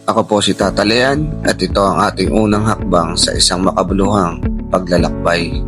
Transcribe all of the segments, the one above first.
Ako po si Tata Lean at ito ang ating unang hakbang sa isang makabuluhang paglalakbay.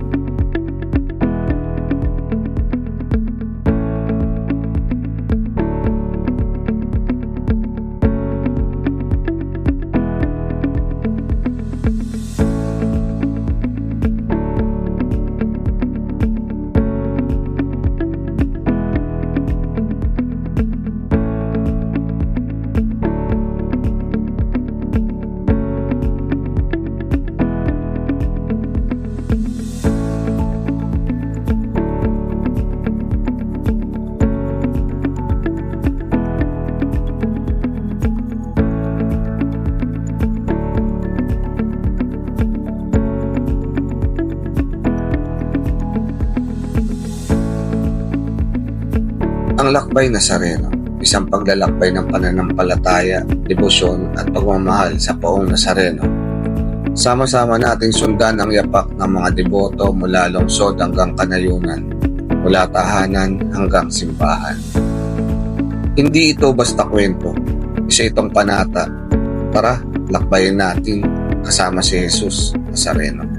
Ang lakbay Nazareno, isang paglalakbay ng pananampalataya, debosyon at pagmamahal sa Poong Nazareno. Sama-sama nating sundan ang yapak ng mga deboto mula lungsod hanggang kanayunan, mula tahanan hanggang simbahan. Hindi ito basta kwento, isa itong panata. Tara, lakbayin natin kasama si Jesus Nazareno.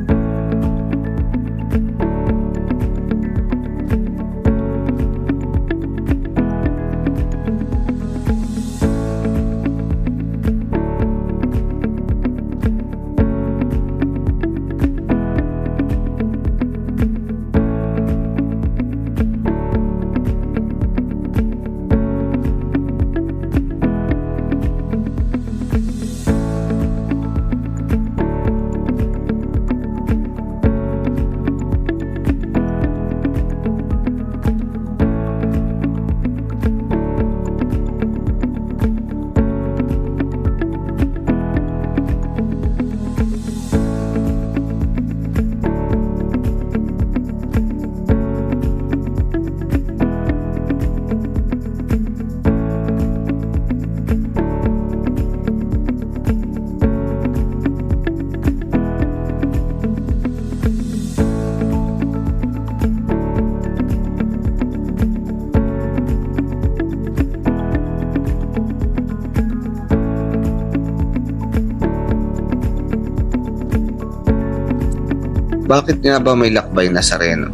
Bakit nga ba may lakbay Nazareno?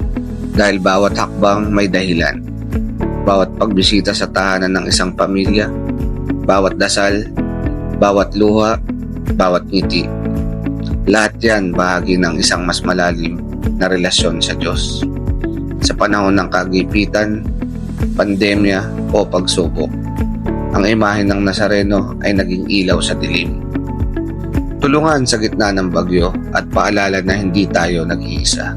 Dahil bawat hakbang may dahilan. Bawat pagbisita sa tahanan ng isang pamilya, bawat dasal, bawat luha, bawat ngiti. Lahat yan bahagi ng isang mas malalim na relasyon sa Diyos. Sa panahon ng kagipitan, pandemya o pagsubok, ang imahe ng Nazareno ay naging ilaw sa dilim. Tulungan sa gitna ng bagyo at paalala na hindi tayo nag-iisa.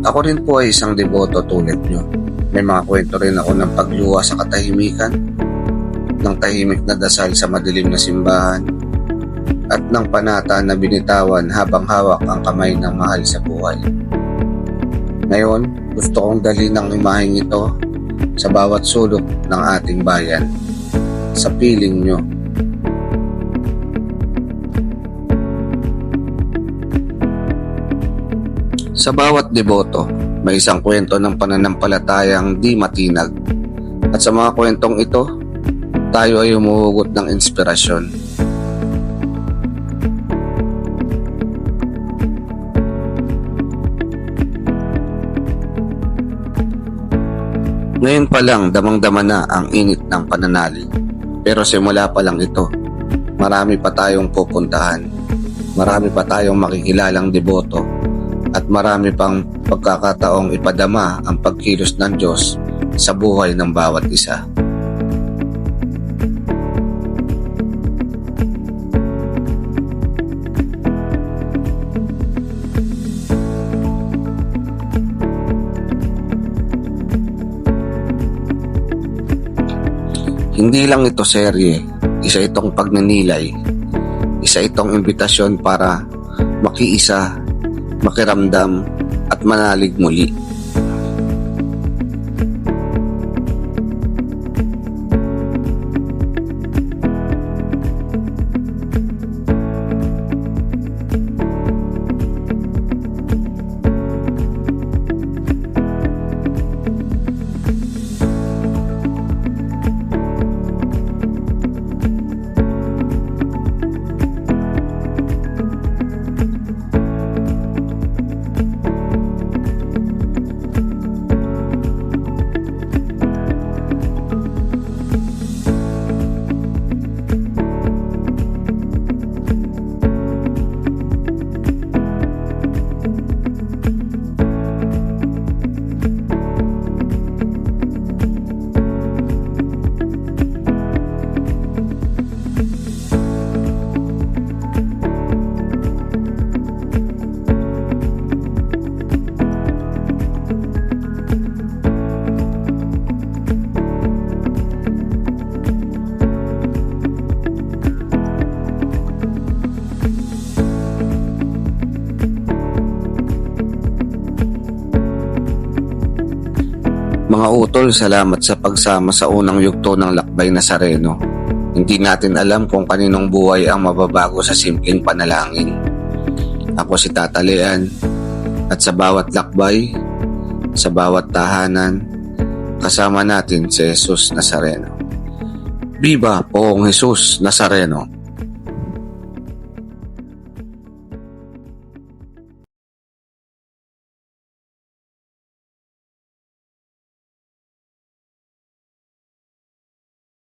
Ako rin po ay isang deboto tulad nyo. May mga kwento rin ako ng pagluwa sa katahimikan, ng tahimik na dasal sa madilim na simbahan, at ng panata na binitawan habang hawak ang kamay ng mahal sa buhay. Ngayon, gusto kong dalhin ang imaheng ito sa bawat sulok ng ating bayan, sa piling nyo. Sa bawat deboto, may isang kwento ng pananampalatayang di matinag. At sa mga kwentong ito, tayo ay humuhugot ng inspirasyon. Ngayon pa lang damang-dama na ang init ng pananalig. Pero simula pa lang ito, marami pa tayong pupuntahan. Marami pa tayong makikilalang deboto. At marami pang pagkakataong ipadama ang pagkilos ng Diyos sa buhay ng bawat isa. Hindi lang ito serye, isa itong pagninilay, isa itong imbitasyon para makiisa, makiramdam at manalig muli. Mga utol, salamat sa pagsama sa unang yugto ng Lakbay Nazareno. Hindi natin alam kung kaninong buhay ang mababago sa simpleng panalangin. Ako si Tata Lean, at sa bawat lakbay, sa bawat tahanan, kasama natin si Jesus Nazareno. Viva Poong Jesus Nazareno!